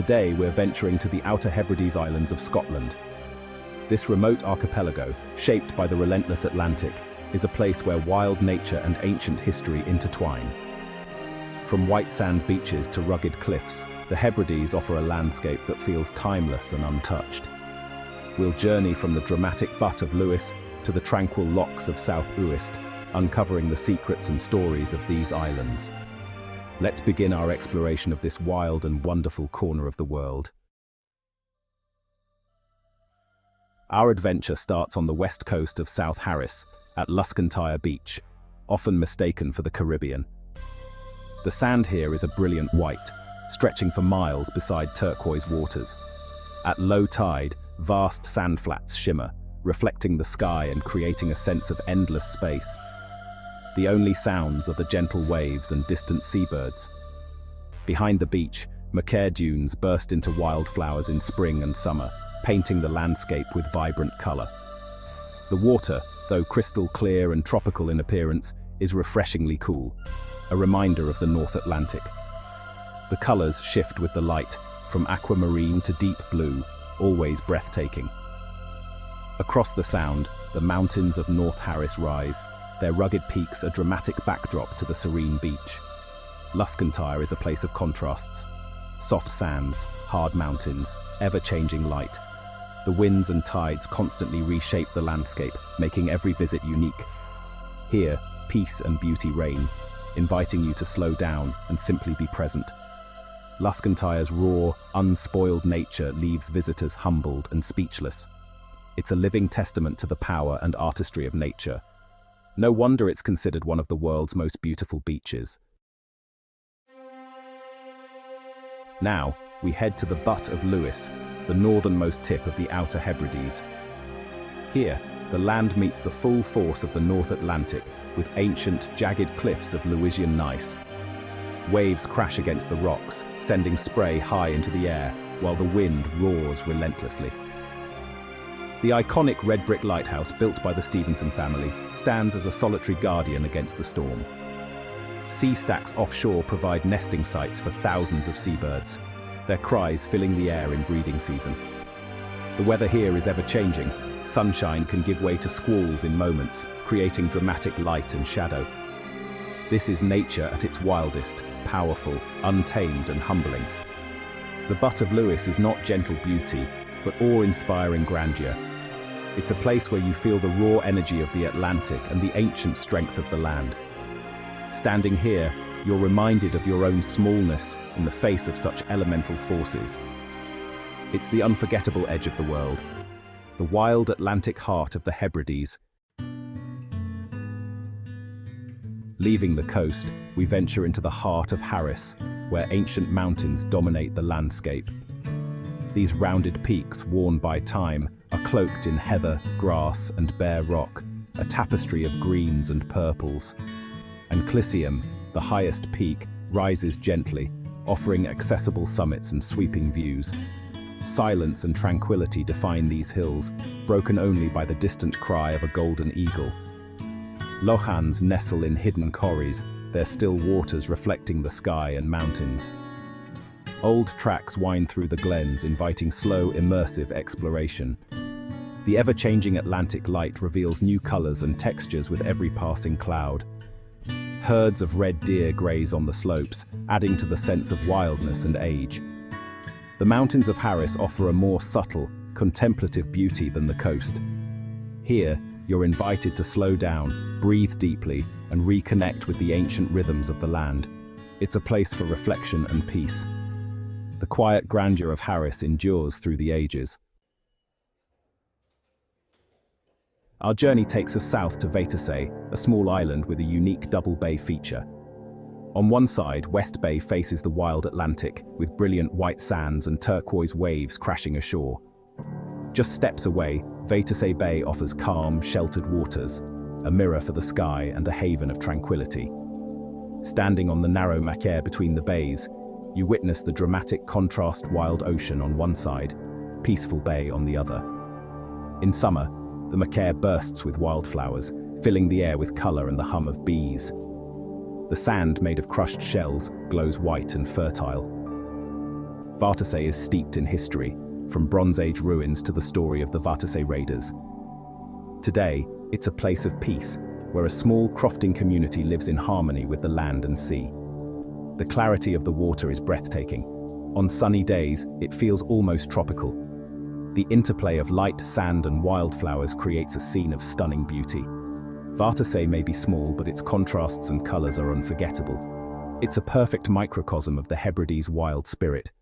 today we're venturing to the Outer Hebrides Islands of Scotland. This remote archipelago, shaped by the relentless Atlantic, is a place where wild nature and ancient history intertwine. From white sand beaches to rugged cliffs, the Hebrides offer a landscape that feels timeless and untouched. We'll journey from the dramatic Butt of Lewis to the tranquil lochs of South Uist, uncovering the secrets and stories of these islands. Let's begin our exploration of this wild and wonderful corner of the world. Our adventure starts on the west coast of South Harris, at Luskentyre Beach, often mistaken for the Caribbean. The sand here is a brilliant white, stretching for miles beside turquoise waters. At low tide, vast sandflats shimmer, reflecting the sky and creating a sense of endless space. The only sounds are the gentle waves and distant seabirds. Behind the beach, macaire dunes burst into wildflowers in spring and summer, painting the landscape with vibrant color. The water, though crystal clear and tropical in appearance, is refreshingly cool, a reminder of the North Atlantic. The colors shift with the light, from aquamarine to deep blue, always breathtaking. Across the Sound, the mountains of North Harris rise, their rugged peaks a dramatic backdrop to the serene beach. Luskentyre is a place of contrasts. Soft sands, hard mountains, ever-changing light. The winds and tides constantly reshape the landscape, making every visit unique. Here, peace and beauty reign, inviting you to slow down and simply be present. Luskentyre's raw, unspoiled nature leaves visitors humbled and speechless. It's a living testament to the power and artistry of nature. No wonder it's considered one of the world's most beautiful beaches. Now, we head to the Butt of Lewis, the northernmost tip of the Outer Hebrides. Here, the land meets the full force of the North Atlantic with ancient, jagged cliffs of Lewisian gneiss. Waves crash against the rocks, sending spray high into the air, while the wind roars relentlessly. The iconic red brick lighthouse built by the Stevenson family stands as a solitary guardian against the storm. Sea stacks offshore provide nesting sites for thousands of seabirds, their cries filling the air in breeding season. The weather here is ever-changing. Sunshine can give way to squalls in moments, creating dramatic light and shadow. This is nature at its wildest, powerful, untamed and humbling. The Butt of Lewis is not gentle beauty, but awe-inspiring grandeur. It's a place where you feel the raw energy of the Atlantic and the ancient strength of the land. Standing here, you're reminded of your own smallness in the face of such elemental forces. It's the unforgettable edge of the world, the wild Atlantic heart of the Hebrides. Leaving the coast, we venture into the heart of Harris, where ancient mountains dominate the landscape. These rounded peaks, worn by time, are cloaked in heather, grass, and bare rock, a tapestry of greens and purples. And Clysium, the highest peak, rises gently, offering accessible summits and sweeping views. Silence and tranquility define these hills, broken only by the distant cry of a golden eagle. Lochans nestle in hidden corries, their still waters reflecting the sky and mountains. Old tracks wind through the glens, inviting slow, immersive exploration. The ever-changing Atlantic light reveals new colors and textures with every passing cloud. Herds of red deer graze on the slopes, adding to the sense of wildness and age. The mountains of Harris offer a more subtle, contemplative beauty than the coast. Here, you're invited to slow down, breathe deeply, and reconnect with the ancient rhythms of the land. It's a place for reflection and peace. The quiet grandeur of Harris endures through the ages. Our journey takes us south to Vetasay, a small island with a unique double bay feature. On one side, West Bay faces the wild Atlantic, with brilliant white sands and turquoise waves crashing ashore. Just steps away, Vetasay Bay offers calm, sheltered waters, a mirror for the sky and a haven of tranquility. Standing on the narrow macaire between the bays, you witness the dramatic contrast wild ocean on one side, peaceful bay on the other. In summer, the macaire bursts with wildflowers, filling the air with color and the hum of bees. The sand, made of crushed shells, glows white and fertile. Vatersay is steeped in history, from Bronze Age ruins to the story of the Vatersay raiders. Today, it's a place of peace, where a small crofting community lives in harmony with the land and sea. The clarity of the water is breathtaking. On sunny days, it feels almost tropical. The interplay of light, sand, and wildflowers creates a scene of stunning beauty. Vatersay may be small, but its contrasts and colors are unforgettable. It's a perfect microcosm of the Hebrides wild spirit.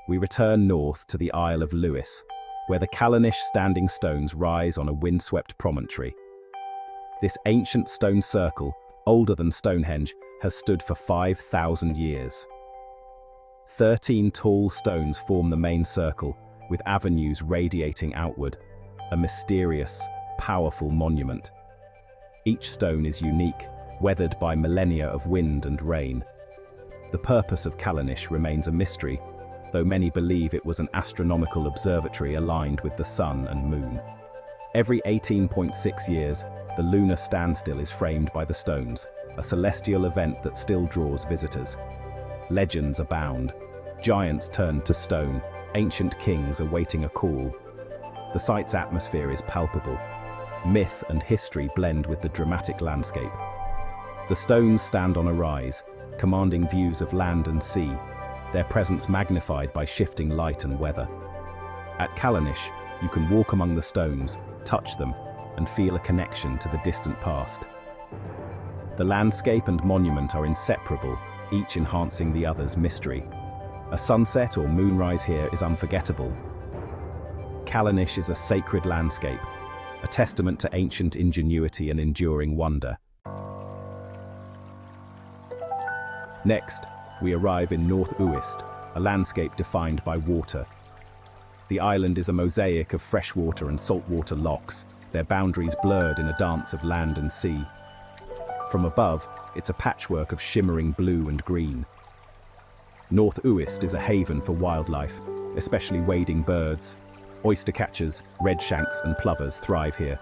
We return north to the Isle of Lewis, where the Callanish standing stones rise on a windswept promontory. This ancient stone circle, older than Stonehenge, has stood for 5,000 years. 13 tall stones form the main circle, with avenues radiating outward, a mysterious, powerful monument. Each stone is unique, weathered by millennia of wind and rain. The purpose of Callanish remains a mystery, though many believe it was an astronomical observatory aligned with the sun and moon. Every 18.6 years, the lunar standstill is framed by the stones, a celestial event that still draws visitors. Legends abound. Giants turned to stone, ancient kings awaiting a call. The site's atmosphere is palpable. Myth and history blend with the dramatic landscape. The stones stand on a rise, commanding views of land and sea, their presence magnified by shifting light and weather. At Callanish, you can walk among the stones, touch them, and feel a connection to the distant past. The landscape and monument are inseparable, each enhancing the other's mystery. A sunset or moonrise here is unforgettable. Callanish is a sacred landscape, a testament to ancient ingenuity and enduring wonder. Next, we arrive in North Uist, a landscape defined by water. The island is a mosaic of freshwater and saltwater lochs, their boundaries blurred in a dance of land and sea. From above, it's a patchwork of shimmering blue and green. North Uist is a haven for wildlife, especially wading birds. Oystercatchers, redshanks, and plovers thrive here.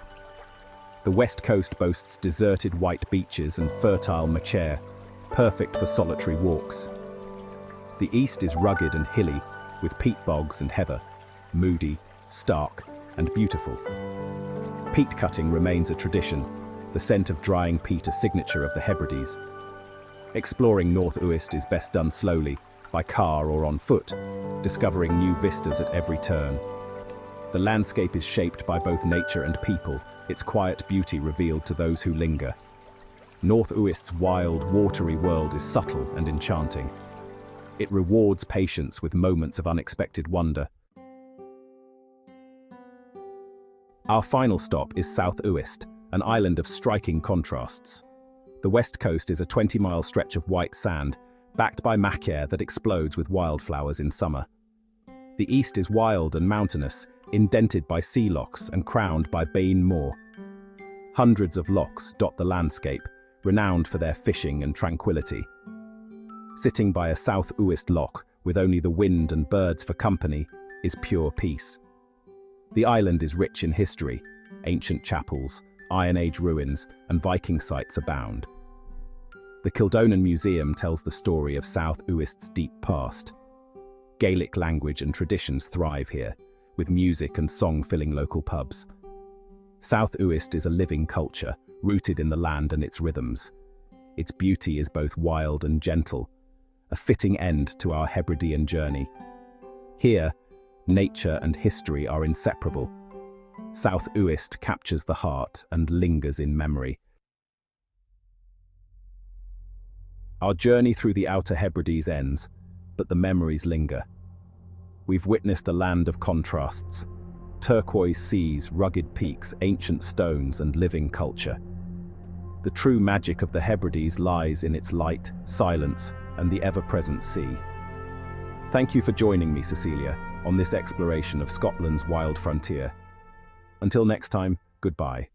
The west coast boasts deserted white beaches and fertile machair, perfect for solitary walks. The east is rugged and hilly, with peat bogs and heather, moody, stark, and beautiful. Peat cutting remains a tradition, the scent of drying peat a signature of the Hebrides. Exploring North Uist is best done slowly, by car or on foot, discovering new vistas at every turn. The landscape is shaped by both nature and people, its quiet beauty revealed to those who linger. North Uist's wild, watery world is subtle and enchanting. It rewards patience with moments of unexpected wonder. Our final stop is South Uist, an island of striking contrasts. The west coast is a 20-mile stretch of white sand, backed by machair that explodes with wildflowers in summer. The east is wild and mountainous, indented by sea lochs and crowned by Bain Moor. Hundreds of lochs dot the landscape, renowned for their fishing and tranquility. Sitting by a South Uist loch, with only the wind and birds for company, is pure peace. The island is rich in history. Ancient chapels, Iron Age ruins, and Viking sites abound. The Kildonan Museum tells the story of South Uist's deep past. Gaelic language and traditions thrive here, with music and song filling local pubs. South Uist is a living culture, rooted in the land and its rhythms. Its beauty is both wild and gentle, a fitting end to our Hebridean journey. Here, nature and history are inseparable. South Uist captures the heart and lingers in memory. Our journey through the Outer Hebrides ends, but the memories linger. We've witnessed a land of contrasts: turquoise seas, rugged peaks, ancient stones, and living culture. The true magic of the Hebrides lies in its light, silence, and the ever-present sea. Thank you for joining me, Cecilia, on this exploration of Scotland's wild frontier. Until next time, goodbye.